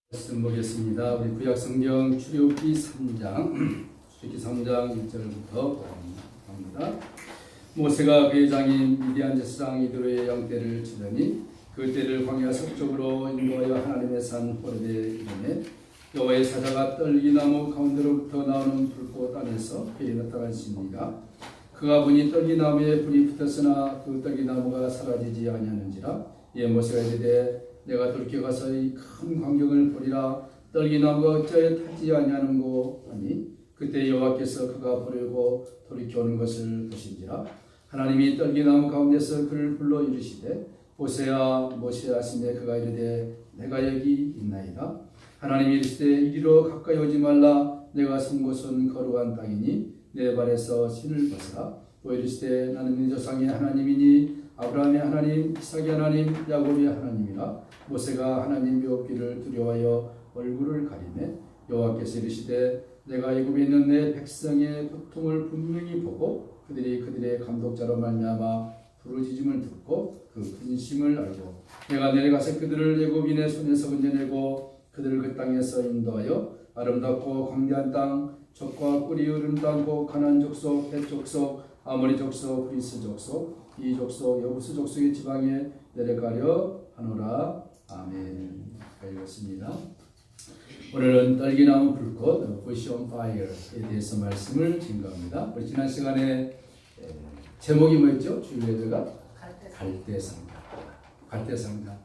말씀 보겠습니다. 우리 구약성경 출애굽기 3장 1절부터 갑니다. 모세가 그의 장인 미디안 제사장 이드로의 양떼를 치더니 그 떼를 광야 서쪽으로 인도하여 하나님의 산 호렙에 이르매 여호와의 사자가 떨기나무 가운데로부터 나오는 불꽃 안에서 그에 나타나시니라. 그가 보니 떨기나무에 불이 붙었으나 그 떨기나무가 사라지지 아니하는지라. 이에 모세가 이르되 내가 돌이켜 가서 이 큰 광경을 보리라. 떨기나무가 어찌하여 타지 아니하는고 하니 그때 여호와께서 그가 보려고 돌이켜 오는 것을 보신지라. 하나님이 떨기나무 가운데서 그를 불러 이르시되 모세야 모세야 하시매 그가 이르되 내가 여기 있나이다. 하나님이 이르시되 이리로 가까이 오지 말라. 내가 선 곳은 거룩한 땅이니 내 발에서 신을 벗으라. 또 이르시되 나는 네 조상의 하나님이니 아브라함의 하나님, 이삭의 하나님, 야곱의 하나님이라. 모세가 하나님의 없기를 두려워하여 얼굴을 가리매 여호와께서 이르시되 내가 애굽에 있는 내 백성의 고통을 분명히 보고 그들이 그들의 감독자로 말미암아 부르짖음을 듣고 그 근심을 알고 내가 내려가서 그들을 애굽인의 손에서 건져내고 그들을 그 땅에서 인도하여 아름답고 광대한 땅, 젖과 꿀이 흐르는 땅, 곧 가나안 족속, 헷 족속, 아모리 족속, 그리스 족속, 이 족속, 여부스 족속의 지방에 내려가려 하노라. 아멘. 읽었습니다. 오늘은 떨기나무 불꽃, Bush on Fire에 대해서 말씀을 증거합니다. 우리 지난 시간에 제목이 뭐였죠? 주일예배가 갈대상자. 갈대상자.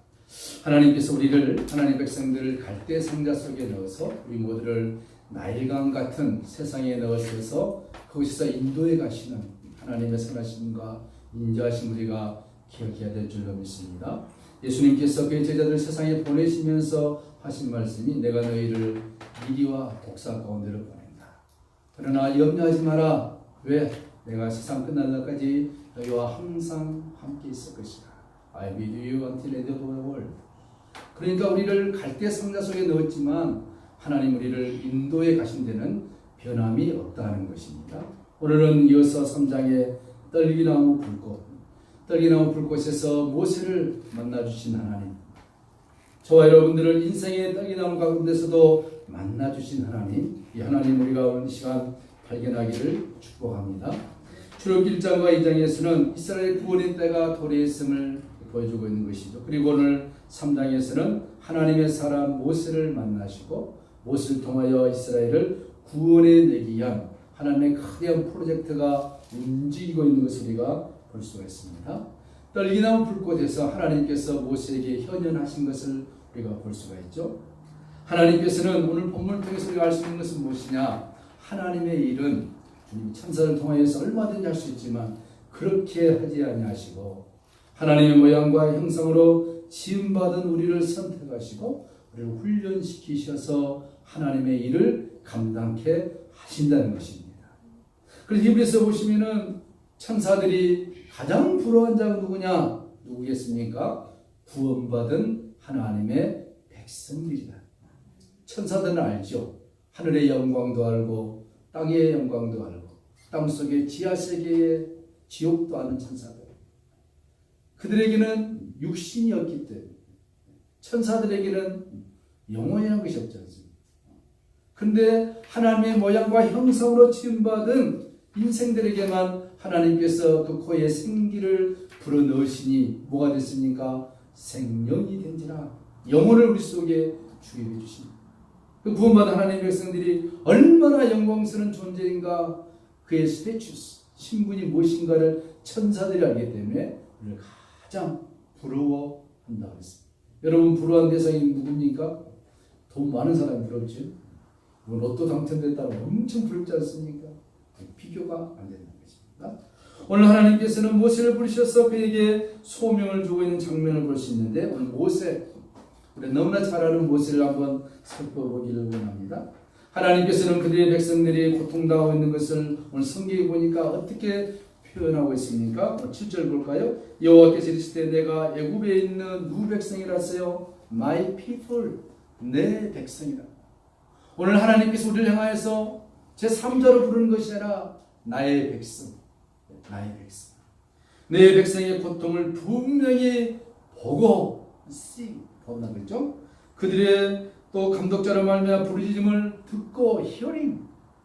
하나님께서 우리를, 하나님 백성들을 갈대상자 속에 넣어서 우리 모두를 나일강 같은 세상에 넣으셔서 거기서 인도해 가시는 하나님의 선하심과 인자하심 우리가 기억해야 될 줄로 믿습니다. 예수님께서 그의 제자들 세상에 보내시면서 하신 말씀이 내가 너희를 미리와 독사 가운데로 보낸다. 그러나 염려하지 마라. 왜? 내가 세상 끝날 날까지 너희와 항상 함께 있을 것이다. I will be with you until the end of the world. 그러니까 우리를 갈대상자 속에 넣었지만 하나님 우리를 인도에 가신 데는 변함이 없다는 것입니다. 오늘은 이어서 3장에 떨기나무 불꽃, 떨기나무 불꽃에서 모세를 만나주신 하나님, 저와 여러분들을 인생의 떨기나무 가운데서도 만나주신 하나님, 이 하나님 우리가 오늘 시간 발견하기를 축복합니다. 출애굽기 1장과 2장에서는 이스라엘 구원의 때가 도래했음을 보여주고 있는 것이죠. 그리고 오늘 3장에서는 하나님의 사람 모세를 만나시고 모세를 통하여 이스라엘을 구원해 내기 위한 하나님의 거대한 프로젝트가 움직이고 있는 것을 우리가 볼 수가 있습니다. 떨기나무 불꽃에서 하나님께서 모세에게 현현하신 것을 우리가 볼 수가 있죠. 하나님께서는 오늘 본문을 통해서 우리가 알 수 있는 것은 무엇이냐? 하나님의 일은 주님 천사를 통하여서 얼마든지 할 수 있지만 그렇게 하지 아니하시고 하나님의 모양과 형상으로 지음받은 우리를 선택하시고 우리를 훈련시키셔서 하나님의 일을 감당케 하신다는 것입니다. 그래서 히브리서 보시면은 천사들이 가장 부러운 자가 누구냐? 누구겠습니까? 구원받은 하나님의 백성들이다. 천사들은 알죠. 하늘의 영광도 알고 땅의 영광도 알고 땅속의 지하세계의 지옥도 아는 천사들. 그들에게는 육신이 없기 때문에 천사들에게는 영혼이라는 것이 없지 않습니까? 그런데 하나님의 모양과 형상으로 지음받은 인생들에게만 하나님께서 그 코에 생기를 불어넣으시니 뭐가 됐습니까? 생명이 된지라. 영혼을 우리 속에 주게 해주십니다. 그 구원받은 하나님의 백성들이 얼마나 영광스러운 존재인가, 그의 스테추스, 신분이 무엇인가를 천사들이 알기 때문에 우리를 가장 부러워한다고 했습니다. 여러분 부러워한 대상이 누굽니까? 돈 많은 사람이 부럽죠. 로또 당첨됐다고 엄청 부럽지 않습니까? 비교가 안 되는 것입니다. 오늘 하나님께서는 모세를 부르셔서 그에게 소명을 주고 있는 장면을 볼 수 있는데 오늘 모세, 우리 너무나 잘 아는 모세를 한번 살펴보기를 원합니다. 하나님께서는 그들의 백성들이 고통당하고 있는 것을 오늘 성경에 보니까 어떻게 표현하고 있습니까? 7절 볼까요? 여호와께서 이르시되 내가 애굽에 있는 누구 백성이라서요? My people, 내 백성이라. 오늘 하나님께서 우리를 향하여서 제3자로 부르는 것이 아니라 나의 백성, 나의 백성. 내 백성의 고통을 분명히 보고 본다 그랬죠? 그들의 또 감독자로 말미암아 부르짖음을 듣고 hearing,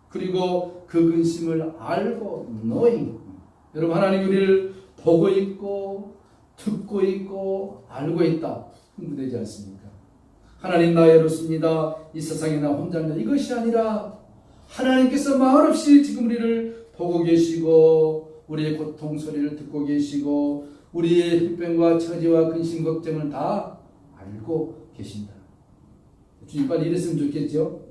그리고 그 근심을 알고 knowing. 여러분, 하나님 우리를 보고 있고 듣고 있고 알고 있다. 흥분되지 않습니까? 하나님 나의 이렇습니다. 이 세상에 나 혼자입니다. 이것이 아니라 하나님께서 말없이 지금 우리를 보고 계시고 우리의 고통 소리를 듣고 계시고 우리의 혈병과 처지와 근심 걱정을 다 알고 계신다. 주님 빨리 이랬으면 좋겠죠.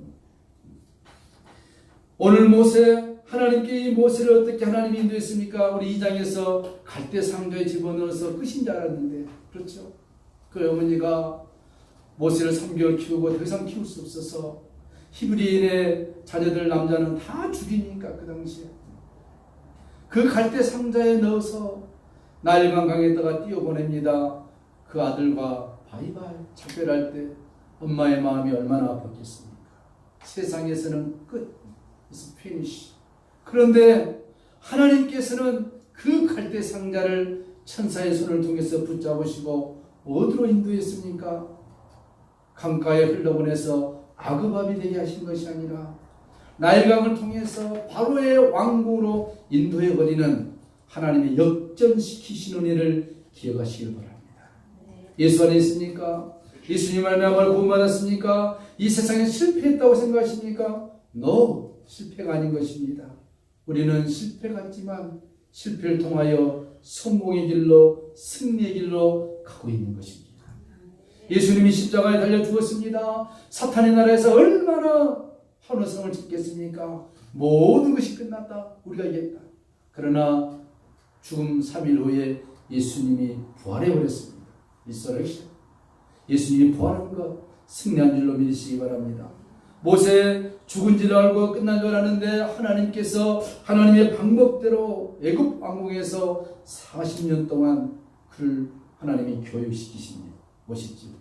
오늘 모세, 하나님께 이 모세를 어떻게 하나님이 인도했습니까? 우리 2장에서 갈대 상자에 집어넣어서 끝인 줄 알았는데, 그렇죠? 그 어머니가 모세를 3개월 키우고 더 이상 키울 수 없어서 히브리인의 자녀들 남자는 다 죽이니까 그 당시에 그 갈대 상자에 넣어서 나일강 강에다가 띄워보냅니다. 그 아들과 바이바이 작별할 때 엄마의 마음이 얼마나 아팠겠습니까? 세상에서는 끝, it's finish. 그런데 하나님께서는 그 갈대 상자를 천사의 손을 통해서 붙잡으시고 어디로 인도했습니까? 강가에 흘러보내서 아그밥이 되게 하신 것이 아니라 나일강을 통해서 바로의 왕궁으로 인도해버리는 하나님의 역전시키시는 일을 기억하시길 바랍니다. 예수 안에 있습니까? 예수님 말미암아 구원받았습니까? 이 세상에 실패했다고 생각하십니까? No, 실패가 아닌 것입니다. 우리는 실패 같지만 실패를 통하여 성공의 길로, 승리의 길로 가고 있는 것입니다. 예수님이 십자가에 달려 죽었습니다. 사탄의 나라에서 얼마나 환호성을 짓겠습니까? 모든 것이 끝났다. 우리가 이겼다. 그러나 죽음 3일 후에 예수님이 부활해 버렸습니다. 리서렉션. 예수님이 부활한 것 승리한 줄로 믿으시기 바랍니다. 모세 죽은 줄 알고 끝난 줄 알았는데 하나님께서 하나님의 방법대로 애굽 왕궁에서 40년 동안 그를 하나님이 교육시키십니다. 멋있지.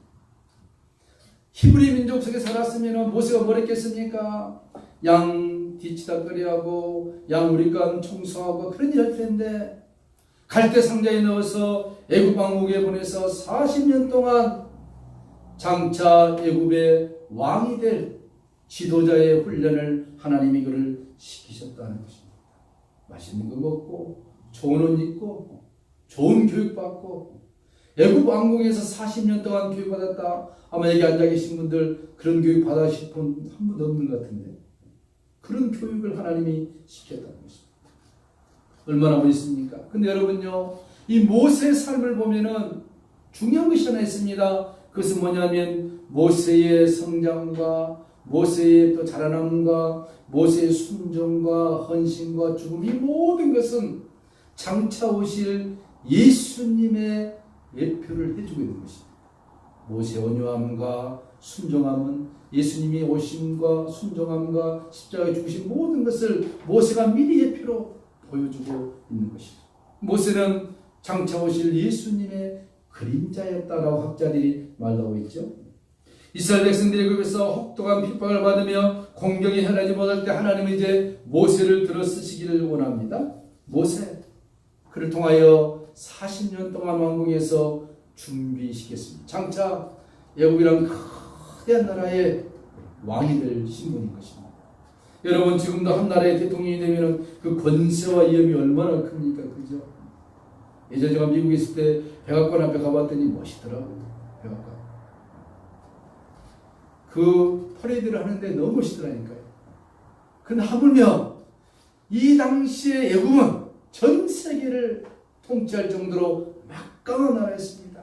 히브리 민족 속에 살았으면 모세가 뭘 했겠습니까? 양 뒤치다거리하고 양 우리간 청소하고 그런 일 할 텐데 갈대 상자에 넣어서 애굽 왕국에 보내서 40년 동안 장차 애굽의 왕이 될 지도자의 훈련을 하나님이 그를 시키셨다는 것입니다. 맛있는 거 먹고 좋은 옷 입고 좋은 교육 받고 애굽 왕궁에서 40년 동안 교육받았다. 아마 여기 앉아 계신 분들 그런 교육 받으실 분 한 분도 없는 것 같은데 그런 교육을 하나님이 시켰다는 것입니다. 얼마나 멋있습니까? 근데 여러분요, 이 모세의 삶을 보면은 중요한 것이 하나 있습니다. 그것은 뭐냐면 모세의 성장과 모세의 또 자라남과 모세의 순종과 헌신과 죽음, 이 모든 것은 장차 오실 예수님의 예표를 해주고 있는 것입니다. 모세의 온유함과 순종함은 예수님이 오심과 순종함과 십자가에 죽으신 모든 것을 모세가 미리 예표로 보여주고 있는 것입니다. 모세는 장차 오실 예수님의 그림자였다라고 학자들이 말하고 있죠. 이스라엘 백성들이 애굽에서 혹독한 핍박을 받으며 공경에 헤아리지 못할 때 하나님은 이제 모세를 들어 쓰시기를 원합니다. 모세, 그를 통하여 40년 동안 왕궁에서 준비시켰습니다. 장차 애굽이란 거대한 나라의 왕이 될 신분인 것입니다. 여러분, 지금도 한 나라의 대통령이 되면 그 권세와 위험이 얼마나 큽니까? 그죠? 예전에 제가 미국에 있을 때 백악관 앞에 가봤더니 멋있더라고요. 백악관. 그 퍼레이드를 하는데 너무 멋있더라니까요. 근데 하물며 이 당시의 애굽은 전 세계를 통치할 정도로 막강한 나라였습니다.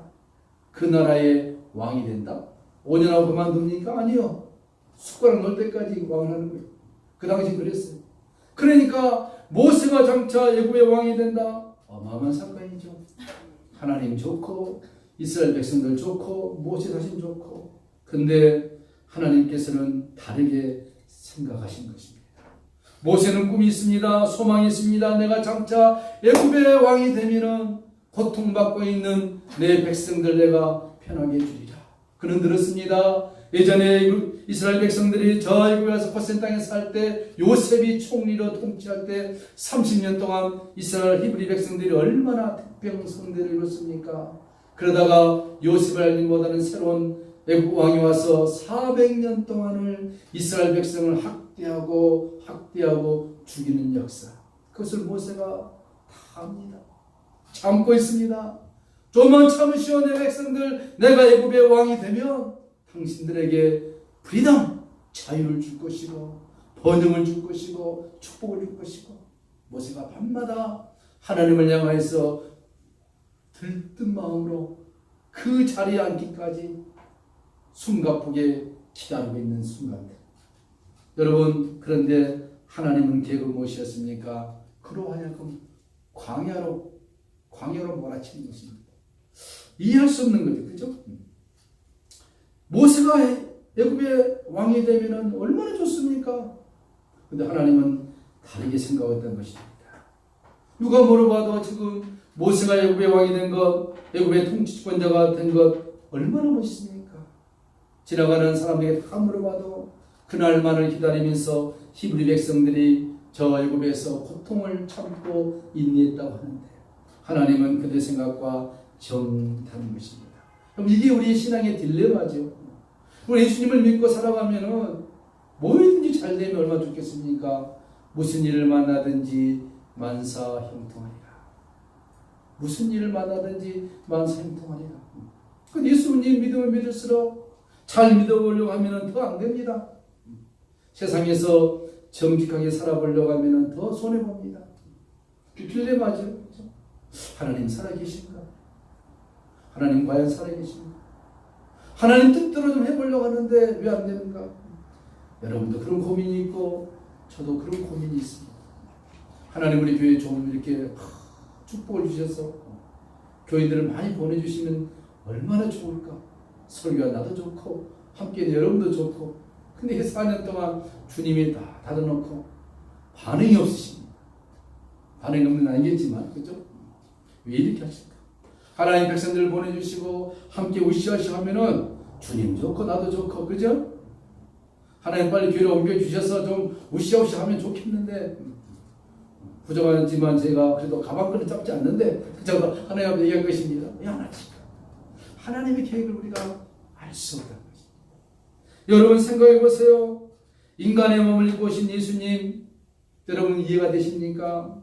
그 나라의 왕이 된다? 5년 하고 그만둡니까? 아니요. 숟가락 넣을 때까지 왕을 하는 거예요. 그 당시 그랬어요. 그러니까 모세가 장차 애굽의 왕이 된다? 어마어마한 사건이죠. 하나님 좋고 이스라엘 백성들 좋고 모세 자신 좋고, 근데 하나님께서는 다르게 생각하신 것입니다. 모세는 꿈이 있습니다. 소망이 있습니다. 내가 장차 애굽의 왕이 되면은 고통받고 있는 내 백성들 내가 편하게 해주리라. 그는 들었습니다. 예전에 이스라엘 백성들이 저 애굽에서 고센 땅에 살 때 요셉이 총리로 통치할 때 30년 동안 이스라엘 히브리 백성들이 얼마나 특병성대를 이뤘습니까? 그러다가 요셉을 알지 못하는 새로운 애굽 왕이 와서 400년 동안을 이스라엘 백성을 학대하고 죽이는 역사. 그것을 모세가 다 압니다. 참고 있습니다. 좀만 참으시오 내 백성들. 내가 애굽의 왕이 되면 당신들에게 프리덤, 자유를 줄 것이고 번영을 줄 것이고 축복을 줄 것이고. 모세가 밤마다 하나님을 향하여서 들뜬 마음으로 그 자리에 앉기까지 숨가쁘게 기다리고 있는 순간들. 여러분, 그런데 하나님은 계획을 무엇이었습니까? 그로 하여금 광야로 몰아치는 것입니다. 이해할 수 없는 거죠. 그죠? 모세가 애굽의 왕이 되면 얼마나 좋습니까? 근데 하나님은 다르게 생각했던 것입니다. 누가 물어봐도 지금 모세가 애굽의 왕이 된 것, 애굽의 통치권자가 된 것 얼마나 멋있습니까? 지나가는 사람에게 다 물어봐도 그날만을 기다리면서 히브리 백성들이 저 애굽에서 고통을 참고 인내했다고 하는데 하나님은 그들의 생각과 정다른 것입니다. 그럼 이게 우리의 신앙의 딜레마죠. 우리 예수님을 믿고 살아가면은 뭐든지 잘 되면 얼마나 좋겠습니까? 무슨 일을 만나든지 만사형통하리라. 무슨 일을 만나든지 만사형통하리라. 그 예수님 믿음을 믿을수록 잘 믿어보려고 하면 더 안 됩니다. 세상에서 정직하게 살아보려고 하면 더 손해봅니다. 딜레마죠. 하나님 살아계신가? 하나님 과연 살아계신가? 하나님 뜻대로 좀 해보려고 하는데 왜 안 되는가? 여러분도 그런 고민이 있고 저도 그런 고민이 있습니다. 하나님 우리 교회에 좀 이렇게 축복을 주셔서 교인들을 많이 보내주시면 얼마나 좋을까? 설교가 나도 좋고 함께 여러분도 좋고 근데 4년 동안 주님이 다 닫아놓고 반응이 없으십니다. 반응이 없는 건 아니겠지만 그죠? 왜 이렇게 하실까? 하나님 백성들을 보내주시고 함께 으쌰으쌰 하면은 주님 좋고 나도 좋고 그죠? 하나님 빨리 교회로 옮겨주셔서 좀 으쌰으쌰 하면 좋겠는데 부족하지만 제가 그래도 가방끈을 잡지 않는데 제가 하나님 앞에 얘기한 것입니다. 왜 안 하실까? 하나님의 계획을 우리가 알 수 없다는 것입니다. 여러분 생각해 보세요. 인간의 몸을 입고 오신 예수님 여러분 이해가 되십니까?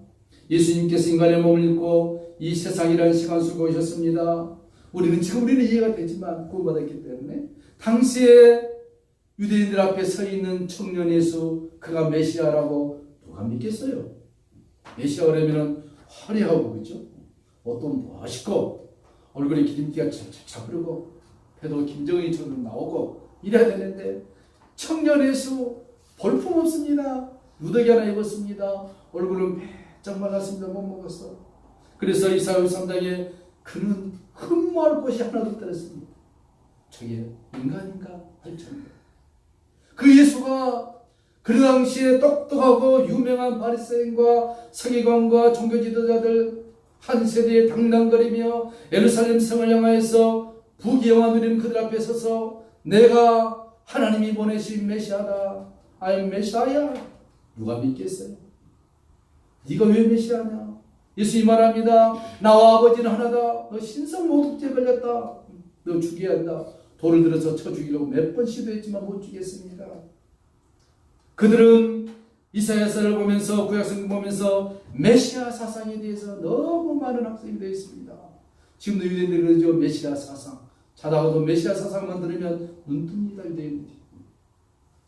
예수님께서 인간의 몸을 입고 이 세상이라는 시간 속에 오셨습니다. 우리는 이해가 되지만 구원받았기 때문에 당시에 유대인들 앞에 서 있는 청년 예수 그가 메시아라고 누가 믿겠어요? 메시아 그러면은 화려하고 그죠? 옷도 멋있고 얼굴에 기름기가 착착 흐르고 배도 김정은이처럼 나오고 이래야 되는데 청년 예수 볼품 없습니다. 누더기 하나 입었습니다. 얼굴은 바짝 말랐습니다. 못 먹었어. 그래서 이사야 3장에 그는 흠모할 것이 하나도 없더랬습니다. 저게 인간인가 할 정도. 그 예수가 그 당시에 똑똑하고 유명한 바리새인과 서기관과 종교 지도자들 한 세대에 당당거리며 예루살렘 성을 향하여서 부귀영화 누리는 그들 앞에 서서 내가 하나님이 보내신 메시아다. I am 메시아야. 누가 믿겠어요? 네가 왜 메시아냐? 예수님 말합니다. 나와 아버지는 하나다. 너 신성모독죄에 걸렸다. 너 죽여야 한다. 돌을 들어서 쳐 죽이려고 몇 번 시도했지만 못 죽였습니다. 그들은 이사야서를 보면서 구약성경 보면서 메시아 사상에 대해서 너무 많은 학습이 되어 있습니다. 지금도 유대인들이 그러죠. 메시아 사상. 자다가도 메시아 사상만 들으면 눈 뜹니다. 유대인들이.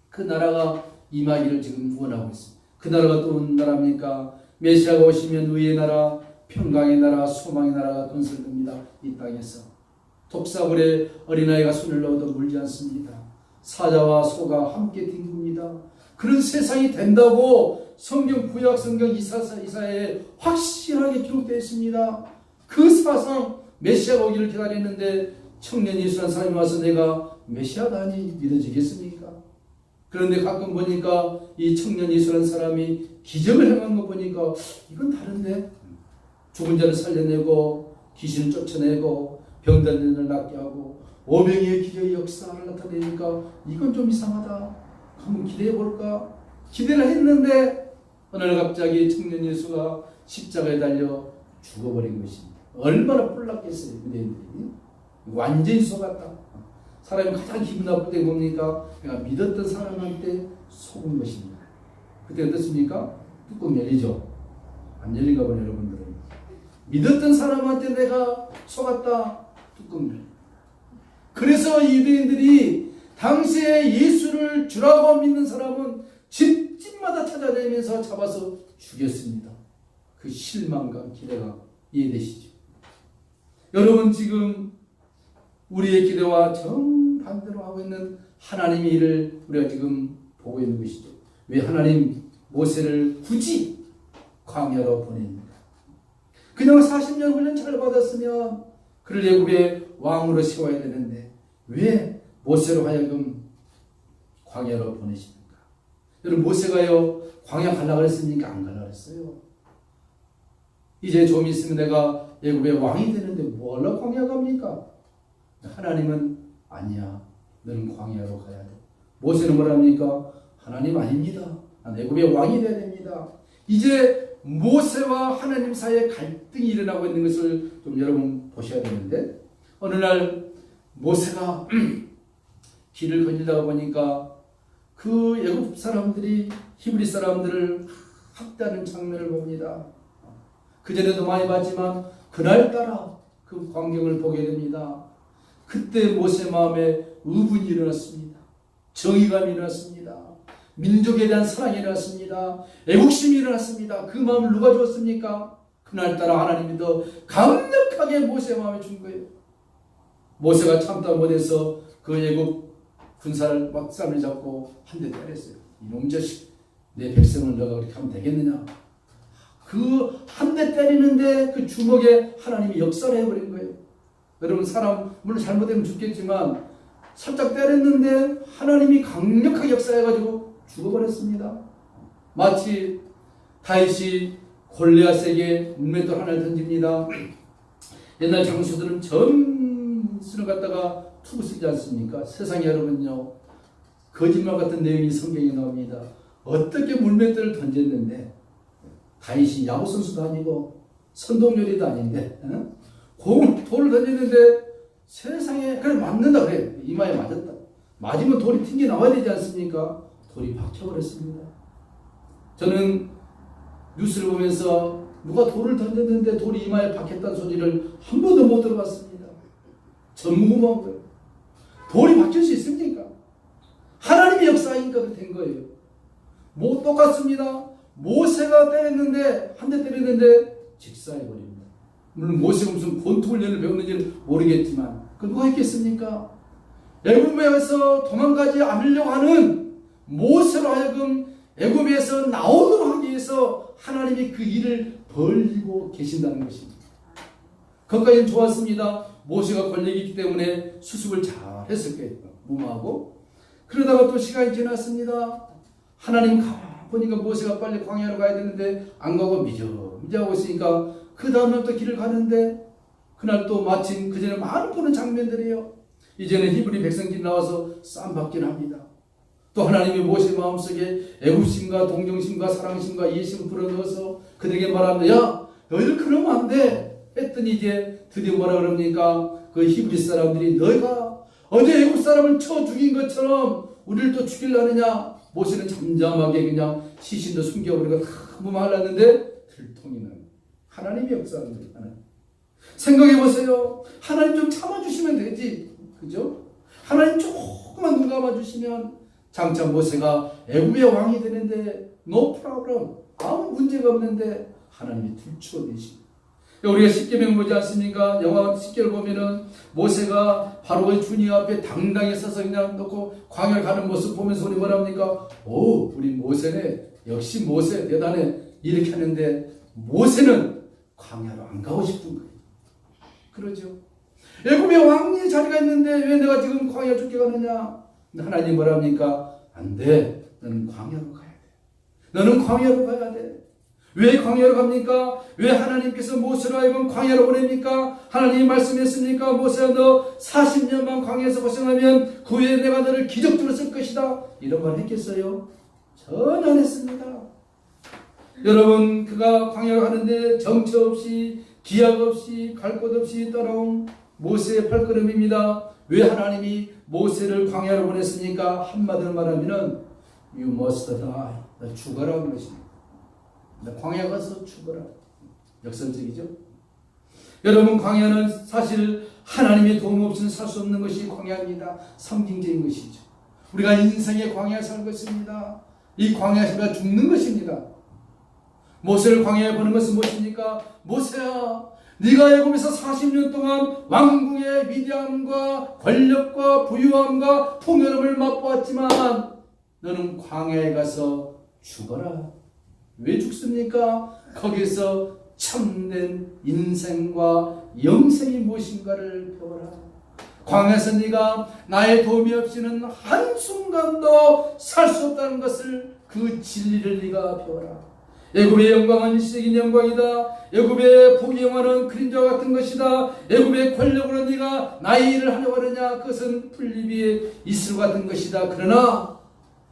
그 나라가 임하기를 지금 원하고 있습니다. 그 나라가 또 어떤 나라입니까? 메시아가 오시면 의의 나라, 평강의 나라, 소망의 나라가 건설됩니다. 이 땅에서. 독사굴에 어린아이가 손을 넣어도 물지 않습니다. 사자와 소가 함께 뒹굽니다. 그런 세상이 된다고 성경 구약 성경 이사야에 확실하게 기록되어 있습니다. 그 사상 메시아가 오기를 기다렸는데 청년 예수라는 사람이 와서 내가 메시아다니 믿어지겠습니까? 그런데 가끔 보니까 이 청년 예수라는 사람이 기적을 행한 거 보니까 이건 다른데 죽은 자를 살려내고 귀신을 쫓아내고 병든 자를 낫게 하고 오병이의 기적의 역사를 나타내니까 이건 좀 이상하다. 한번 기대해 볼까? 기대를 했는데 어느 날 갑자기 청년 예수가 십자가에 달려 죽어버린 것입니다. 얼마나 뿔났겠어요. 유대인들이. 완전히 속았다. 사람이 가장 기분 나쁠 때 뭡니까? 내가 믿었던 사람한테 속은 것입니다. 그때 어떻습니까? 뚜껑 열리죠? 안 열린가 보네, 여러분들은. 믿었던 사람한테 내가 속았다. 뚜껑 열려. 그래서 유대인들이 당시에 예수를 주라고 믿는 사람은 집집마다 찾아다니면서 잡아서 죽였습니다. 그 실망감, 기대가 이해되시죠? 여러분, 지금 우리의 기대와 정반대로 하고 있는 하나님의 일을 우리가 지금 보고 있는 것이죠. 왜 하나님 모세를 굳이 광야로 보냅니까? 그냥 40년 훈련 잘 받았으면 그를 애굽의 왕으로 세워야 되는데 왜 모세로 하여금 광야로 보내십니까? 여러분, 모세가요 광야 가려고 그랬습니까? 안 가려고 그랬어요. 이제 좀 있으면 내가 애굽의 왕이 되는데 뭐하러 광야 갑니까? 하나님은 아니야, 너는 광야로 가야 돼. 모세는 뭐랍니까? 하나님 아닙니다. 난 애굽의 왕이 되어야 됩니다. 이제 모세와 하나님 사이에 갈등이 일어나고 있는 것을 좀 여러분 보셔야 되는데, 어느 날 모세가 길을 거닐다가 보니까 그 애굽 사람들이 히브리 사람들을 학대하는 장면을 봅니다. 그전에도 많이 봤지만 그날따라 그 광경을 보게 됩니다. 그때 모세 마음에 의분이 일어났습니다. 정의감이 일어났습니다. 민족에 대한 사랑이 일어났습니다. 애국심이 일어났습니다. 그 마음을 누가 주었습니까? 그날따라 하나님이 더 강력하게 모세 마음에 준 거예요. 모세가 참다 못해서 그 애국 군사를 막 쌈을 잡고 한 대 때렸어요. 이놈 자식, 내 백성을 너가 그렇게 하면 되겠느냐? 그 한 대 때리는데 그 주먹에 하나님이 역사를 해버린 거예요. 여러분, 사람 물론 잘못되면 죽겠지만 살짝 때렸는데 하나님이 강력하게 역사해가지고 죽어버렸습니다. 마치 다윗이 골리앗에게 물맷돌 하나를 던집니다. 옛날 장수들은 전술을 갖다가 투구 쓰지 않습니까? 세상에 여러분요, 거짓말 같은 내용이 성경에 나옵니다. 어떻게 물맷돌을 던졌는데 다윗이 야구선수도 아니고 선동열이도 아닌데 돌을 던졌는데 세상에 그래 맞는다 그래. 이마에 맞았다. 맞으면 돌이 튕겨 나와야 되지 않습니까? 돌이 박혀버렸습니다. 저는 뉴스를 보면서 누가 돌을 던졌는데 돌이 이마에 박혔다는 소리를 한 번도 못 들어봤습니다. 전무후무한 거예요. 돌이 박힐 수 있습니까? 하나님의 역사이니까 그렇게 된 거예요. 뭐 똑같습니다. 모세가 때렸는데 한 대 때렸는데 직사해버립니다. 물론 모세가 무슨 권투훈련을 배웠는지는 모르겠지만 그 누가 했겠습니까? 애굽에서 도망가지 않으려고 하는 모세로 하여금 애굽에서 나오도록 하기 위해서 하나님이 그 일을 벌리고 계신다는 것입니다. 거기까지는 좋았습니다. 모세가 권력이 있기 때문에 수습을 잘 했을 거예요. 무마하고. 그러다가 또 시간이 지났습니다. 하나님 보니까 모세가 빨리 광야로 가야 되는데 안 가고 미저미저하고 있으니까 그 다음날 또 길을 가는데 그날 또 마침 그전에 많은 보는 장면들이에요. 이제는 히브리 백성들이 나와서 쌈박질 합니다. 또 하나님이 모세 마음속에 애국심과 동정심과 사랑심과 이해심을 불어넣어서 그들에게 말합니다. 야, 너희들 그러면 안 돼. 했더니 이제 드디어 뭐라 그럽니까? 그 히브리 사람들이 너희가 어제 애국 사람을 쳐 죽인 것처럼 우리를 또 죽이려느냐? 모세는 잠잠하게 그냥 시신도 숨겨버리고 아무 말 안 했는데 들통이는 하나님이 역사하는 거예요. 하나님. 생각해보세요. 하나님 좀 참아주시면 되지. 그죠? 하나님 조금만 눈 감아주시면 장차 모세가 애굽의 왕이 되는데 no problem. 아무 문제가 없는데 하나님이 들추어내시고 우리가 십계명 보지 않습니까? 영화 10개를 보면은 모세가 바로의 주님 앞에 당당히 서서 그냥 놓고 광야를 가는 모습 보면서 우리 뭐랍니까? 오, 우리 모세네. 역시 모세 대단해. 이렇게 하는데 모세는 광야로 안 가고 싶은 거예요. 그러죠. 애굽의 왕의 자리가 있는데 왜 내가 지금 광야 죽게 가느냐? 하나님 뭐랍니까? 안 돼. 너는 광야로 가야 돼. 너는 광야로 가야 돼. 왜 광야로 갑니까? 왜 하나님께서 모세로 하여금 광야로 보냅니까? 하나님이 말씀했습니까? 모세야, 너 40년만 광야에서 고생하면 그 후에 내가 너를 기적으로 쓸 것이다. 이런 말 했겠어요? 전혀 안 했습니다. 여러분, 그가 광야로 가는데 정처 없이 기약 없이 갈 곳 없이 따라온 모세의 발걸음입니다. 왜 하나님이 모세를 광야로 보냈으니까 한마디로 말하면은 You must die. 너 죽어라는 것입니다. 너 광야 가서 죽어라. 역설적이죠? 여러분, 광야는 사실 하나님의 도움 없이는 살 수 없는 것이 광야입니다. 상징적인 것이죠. 우리가 인생의 광야에 살 것입니다. 이 광야에서 우리가 죽는 것입니다. 모세를 광야에 보는 것은 무엇입니까? 모세야, 네가 애굽에서 40년 동안 왕궁의 위대함과 권력과 부유함과 풍요로움을 맛보았지만 너는 광야에 가서 죽어라. 왜 죽습니까? 거기서 참된 인생과 영생이 무엇인가를 배워라. 광야에서 네가 나의 도움이 없이는 한순간도 살 수 없다는 것을, 그 진리를 네가 배워라. 애굽의 영광은 일시적인 영광이다. 애굽의 복의 영화는 그림자와 같은 것이다. 애굽의 권력으로 네가 나의 일을 하려고 하느냐, 그것은 풀잎의 이슬 같은 것이다. 그러나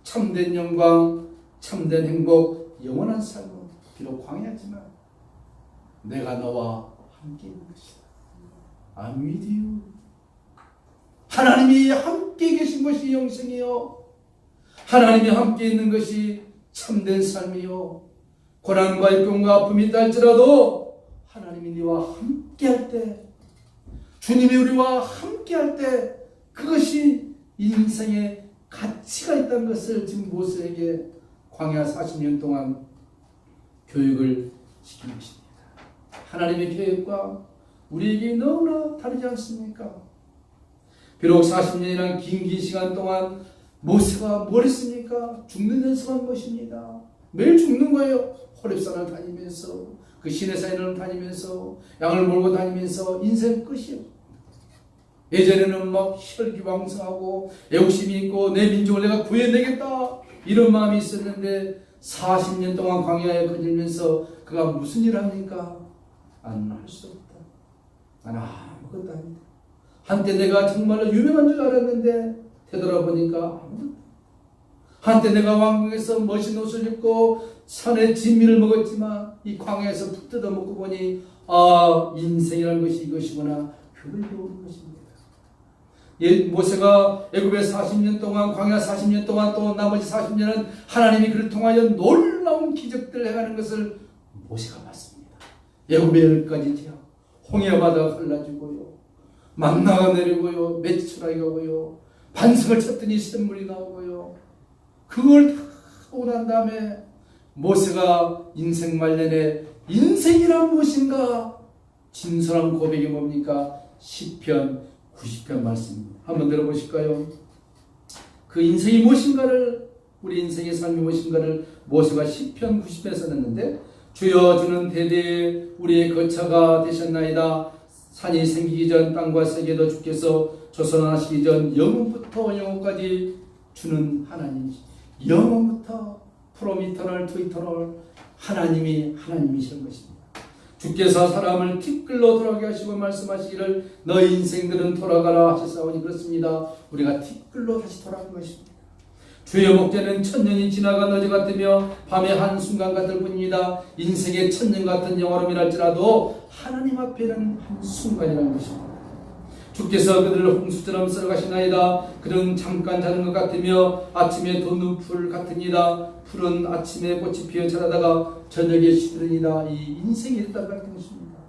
참된 영광, 참된 행복, 영원한 삶은 비록 광야지만 내가 너와 함께 있는 것이다. I'm with you. 하나님이 함께 계신 것이 영생이요, 하나님이 함께 있는 것이 참된 삶이요. 고난과 역경과 아픔이 있다 할지라도 하나님이 네와 함께 할 때, 주님이 우리와 함께 할 때, 그것이 인생의 가치가 있다는 것을 지금 모세에게 광야 40년 동안 교육을 시킨 것입니다. 하나님의 계획과 우리에게 너무나 다르지 않습니까? 비록 40년이란 긴 시간 동안 모세가 뭘 했습니까? 죽는 연습한 것입니다. 매일 죽는 거예요. 호렙산을 다니면서, 그 시내산을 다니면서, 양을 몰고 다니면서 인생 끝이에요. 예전에는 막 혈기왕성하고 애국심이 있고 내 민족을 내가 구해내겠다 이런 마음이 있었는데 40년 동안 광야에 거닐면서 그가 무슨 일을 합니까? 나는 할 수 없다. 나는 아무것도 아니다. 한때 내가 정말로 유명한 줄 알았는데 되돌아보니까 아무것도. 한때 내가 왕궁에서 멋진 옷을 입고 산의 진미를 먹었지만 이 광야에서 푹 뜯어 먹고 보니 인생이라는 것이 이것이구나. 그걸 배우는 것입니다. 모세가 애굽에 40년 동안, 광야 40년 동안, 또 나머지 40년은 하나님이 그를 통하여 놀라운 기적들을 행하는 것을 모세가 봤습니다. 애굽의 10가지 재앙, 홍해바다가 갈라지고요, 만나가 내리고요, 매출하게 오고요, 반석을 쳤더니 샘물이 나오고요. 그걸 다 하고 난 다음에 모세가 인생 말년에 인생이란 무엇인가 진솔한 고백이 뭡니까? 시편 90편 말씀입니다. 한번 들어보실까요? 그 인생이 무엇인가를, 우리 인생의 삶이 무엇인가를 모세가 시편 90편에 써놨는데, 주여 주는 대대에 우리의 거처가 되셨나이다. 산이 생기기 전 땅과 세계도 주께서 조성하시기 전 영원부터 영원까지 주는 하나님이시. 영원부터 from eternal to eternal 하나님이신 것입니다. 주께서 사람을 티끌로 돌아가게 하시고 말씀하시기를 너희 인생들은 돌아가라 하셨사오니 그렇습니다. 우리가 티끌로 다시 돌아간 것입니다. 주의 목전은 천년이 지나간 어제 같으며 밤의 한순간 같을 뿐입니다. 인생의 천년 같은 영화로이랄지라도 하나님 앞에는 한순간이라는 것입니다. 주께서 그들을 홍수처럼 썰어가시나이다. 그는 잠깐 자는 것 같으며 아침에 돋는 풀 같으니이다. 풀은 아침에 꽃이 피어 자라다가 저녁에 시드르니이다. 이 인생이 이랬다 같은 것입니다.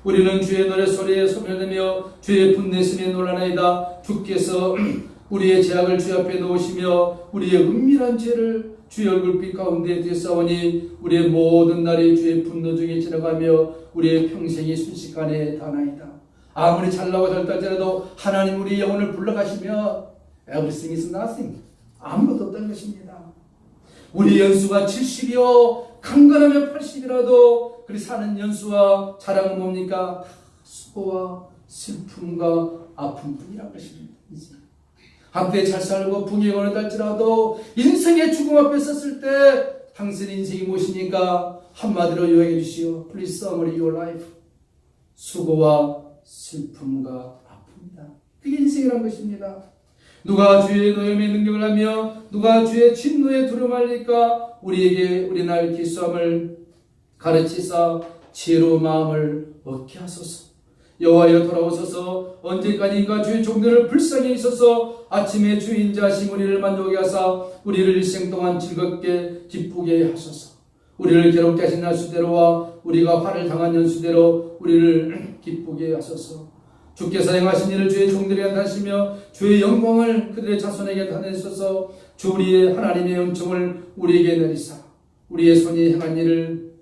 우리는 주의 노래소리에 소멸되며 주의 분내심에 놀라나이다. 주께서 우리의 죄악을 주 앞에 놓으시며 우리의 은밀한 죄를 주의 얼굴빛 가운데 되사오니 우리의 모든 날이 주의 분노 중에 지나가며 우리의 평생이 순식간에 다나이다. 아무리 잘나고 잘따지라도 하나님 우리 영혼을 불러가시면 everything is nothing. 아무것도 없다는 것입니다. 우리 연수가 70이요 강건하면 80이라도 그리 사는 연수와 자랑은 뭡니까? 수고와 슬픔과 아픔뿐이라는 것입니다. 한때 잘 살고 풍요가 달지라도 인생의 죽음 앞에 섰을 때 당신의 인생이 무엇입니까? 한마디로 요약해 주시오. Please summary your life. 수고와 슬픔과 아픔이다. 그게 인생이란 것입니다. 누가 주의 노염의 능력을 하며 누가 주의 진노에 두려움할리까? 우리에게 우리 날 기수함을 가르치사 지혜로운 마음을 얻게 하소서. 여호와여 돌아오소서. 언제까지인가 주의 종들을 불쌍히 있어서 아침에 주인자신 우리를 만족하게 하사 우리를 일생 동안 즐겁게 기쁘게 하소서. 우리를 괴롭게 하신 날수대로와 우리가 화를 당한 연수대로 우리를 기쁘게 하소서. 주께서 행하신 일을 주의 종들에게 나타내시며 주의 영광을 그들의 자손에게 나타내소서. 주 우리의 하나님의 은총을 우리에게 내리사 우리의 손이 행한 일을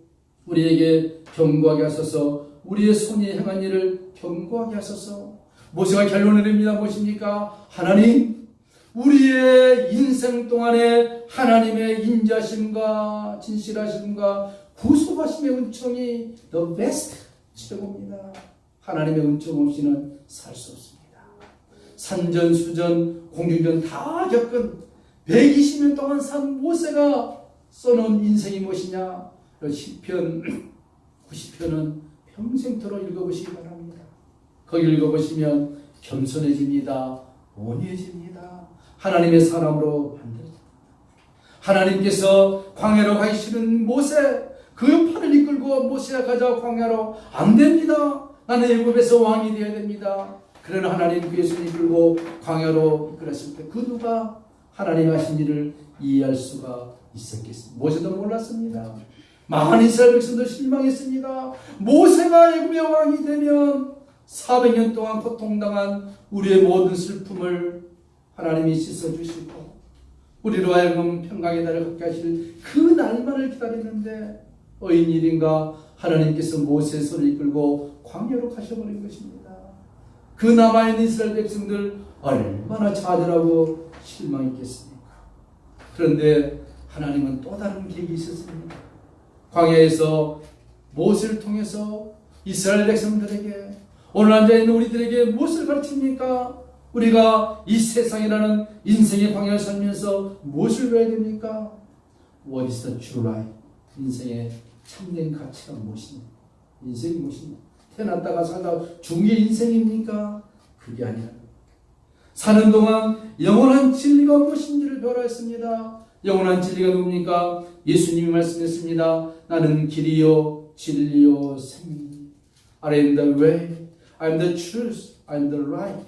우리에게 경고하게 하소서. 우리의 손이 행한 일을 경고하게 하소서. 모세가 결론을 내립니다. 무엇입니까? 하나님, 우리의 인생 동안에 하나님의 인자심과 진실하심과 구속하심의 은총이 the best, 최고입니다. 하나님의 은총 없이는 살 수 없습니다. 산전수전 공중전 다 겪은 120년 동안 산 모세가 써놓은 인생이 무엇이냐? 시편 90편은 평생토록 읽어보시기 바랍니다. 거기 읽어보시면 겸손해집니다. 온유해집니다. 하나님의 사람으로 만들어집니다. 하나님께서 광야로 가기 싫은 모세, 그 팔을 이끌고 모세가 가자 광야로, 안 됩니다. 나는 애굽에서 왕이 되어야 됩니다. 그러나 하나님 그의 손을 이끌고 광야로 이끌었을 때 그 누가 하나님 하신 일을 이해할 수가 있었겠습니까? 모세도 몰랐습니다. 많은 이스라엘 백성도 실망했습니다. 모세가 애굽의 왕이 되면 400년 동안 고통당한 우리의 모든 슬픔을 하나님이 씻어주시고 우리로 하여금 평강의 날을 갖게 하실 그 날만을 기다리는데 어인일인가 하나님께서 모세의 손을 이끌고 광야로 가셔버린 것입니다. 그 남아있는 이스라엘 백성들 얼마나 좌절하고 실망했겠습니까? 그런데 하나님은 또 다른 계획이 있었습니다. 광야에서 모세를 통해서 이스라엘 백성들에게, 오늘 앉아있는 우리들에게 무엇을 가르칩니까? 우리가 이 세상이라는 인생의 광야를 살면서 무엇을 배워야 됩니까? What is the true life? 인생의 참된 가치가 무엇입니까? 인생이 무엇입니까? 태어났다가 살다 죽은 게 인생입니까? 그게 아니라 사는 동안 영원한 진리가 무엇인지를 배우라 했습니다. 영원한 진리가 누굽니까? 예수님이 말씀했습니다. 나는 길이요 진리요 생명이니. I am the way, I am the truth, I am the life.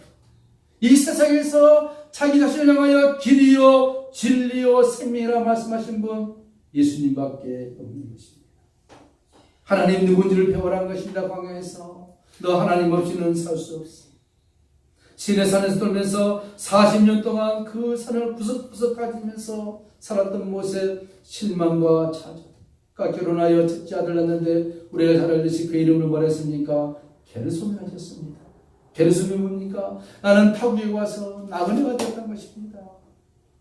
이 세상에서 자기 자신을 향하여 길이요 진리요 생명이라 말씀하신 분 예수님밖에 없는 것입니다. 하나님 누군지를 배우라는 것입니다. 광야에서 너 하나님 없이는 살 수 없어. 시내산에서 돌면서 40년 동안 그 산을 구석구석 가지면서 살았던 모세, 실망과 좌절과 결혼하여 첫째 아들 낳는데 우리가 잘 알듯이 그 이름을 뭐랬습니까? 게르솜을 하셨습니다. 게르솜이 뭡니까? 나는 타국에 와서 나그네가 되었던 것입니다.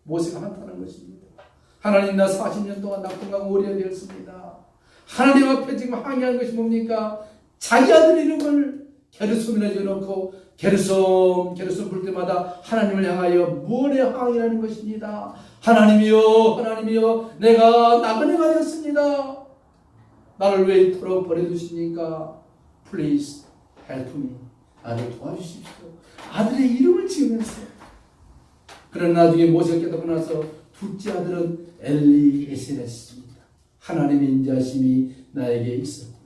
모세가 한탄한 것입니다. 하나님, 나 40년 동안 낙동강 오리가 되었습니다. 하나님 앞에 지금 항의하는 것이 뭡니까? 자기 아들 이름을 게르솜이라 지어놓고 게르솜 부를 때마다 하나님을 향하여 무언에 항의하는 것입니다. 하나님이여 내가 나그네가 되었습니다. 나를 왜 이토록 버려두십니까? Please help me. 나를 도와주십시오. 아들의 이름을 지으면서. 그러나 나중에 모세가 깨닫고 나서 둘째 아들은 엘리에셀했습니다. 하나님의 인자심이 나에게 있었구나.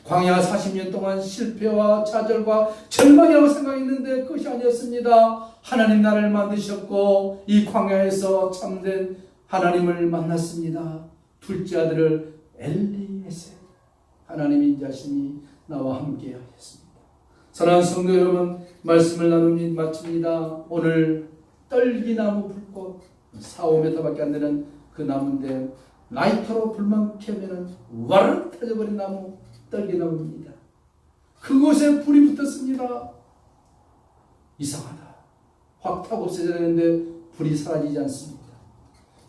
광야 40년 동안 실패와 좌절과 절망이라고 생각했는데 그것이 아니었습니다. 하나님 나를 만드셨고 이 광야에서 참된 하나님을 만났습니다. 둘째 아들을 엘리에셀, 하나님의 인자심이 나와 함께 하였습니다. 사랑하는 성도 여러분, 말씀을 나누니 마칩니다. 오늘 떨기나무 불꽃 4-5m밖에 안 되는 그 나무인데 라이터로 불만 켜면은 와르르 터져버린 나무, 떨기나무입니다. 그곳에 불이 붙었습니다. 이상하다. 확 타고 없어져야 되는데 불이 사라지지 않습니다.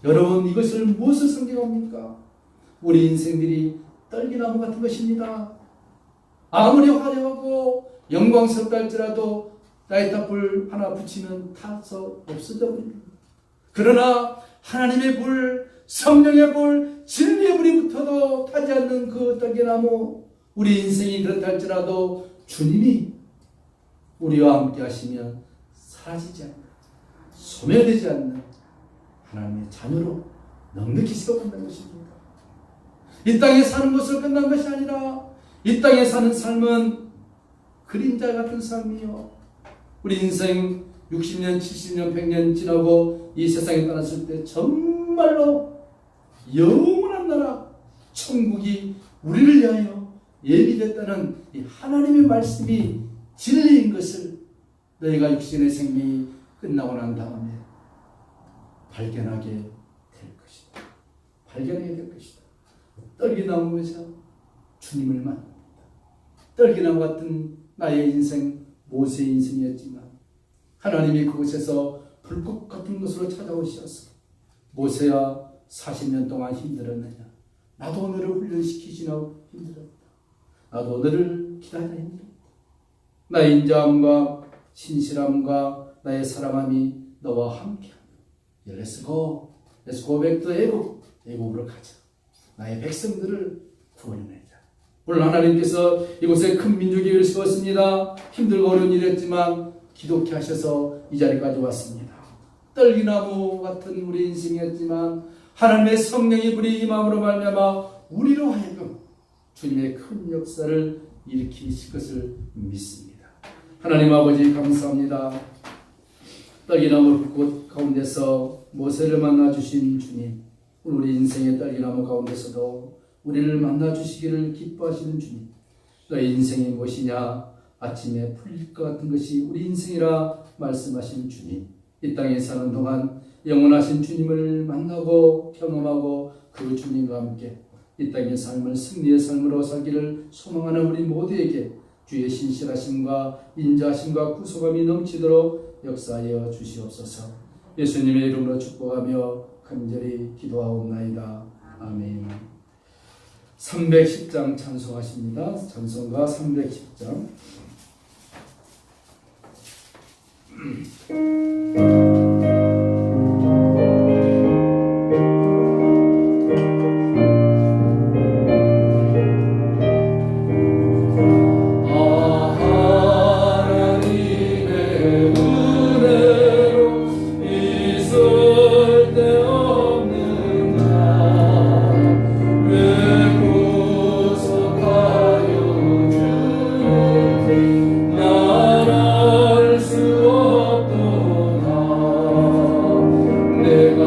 여러분, 이것을 무엇을 상징합니까? 우리 인생들이 떨기나무 같은 것입니다. 아무리 화려하고 영광스럽다 할지라도 라이터 불 하나 붙이면 타서 없어져 버립니다. 그러나 하나님의 불, 성령의 불, 진리의 불이 붙어도 타지 않는 그 떨기나무, 우리 인생이 그렇다 할지라도 주님이 우리와 함께 하시면 사라지지 않는, 소멸되지 않는 하나님의 자녀로 넉넉히 세워간다는 것입니다. 이 땅에 사는 것으로 끝난 것이 아니라 이 땅에 사는 삶은 그림자 같은 삶이요. 우리 인생 60년, 70년, 100년 지나고 이 세상에 떠났을 때 정말로 영원한 나라 천국이 우리를 위하여 예비됐다는 이 하나님의 말씀이 진리인 것을 너희가 육신의 생명이 끝나고 난 다음에 발견하게 될 것이다. 발견하게 될 것이다. 떨기나무에서 주님을 만납니다. 떨기나무 같은 나의 인생, 모세의 인생이었지만 하나님이 그곳에서 불꽃 같은 것으로 찾아오셔서 모세야 40년 동안 힘들었느냐? 나도 너를 훈련시키시나 힘들었다. 나도 너를 기다리다 힘들었다. 나의 인자함과 신실함과 나의 사랑함이 너와 함께하며 Let's go back to 애국으로 가자. 나의 백성들을 구원해내자. 오늘 하나님께서 이곳에 큰 민족이 세웠습니다. 힘들고 어려운 일이었지만 기독케 하셔서 이 자리까지 왔습니다. 떨기나무 같은 우리 인생이었지만 하나님의 성령이 우리 마음으로 말미암아 우리로 하여금 주님의 큰 역사를 일으키실 것을 믿습니다. 하나님 아버지 감사합니다. 떨기나무 불꽃 가운데서 모세를 만나주신 주님, 우리 인생의 떨기나무 가운데서도 우리를 만나주시기를 기뻐하시는 주님, 너의 인생이 무엇이냐? 아침에 풀릴 것 같은 것이 우리 인생이라 말씀하신 주님, 이 땅에 사는 동안 영원하신 주님을 만나고 경험하고 그 주님과 함께 이 땅의 삶을 승리의 삶으로 살기를 소망하는 우리 모두에게 주의 신실하심과 인자하심과 구속함이 넘치도록 역사하여 주시옵소서. 예수님의 이름으로 축복하며 간절히 기도하옵나이다. 아멘. 310장 찬송하십니다. 찬송가 310장. 내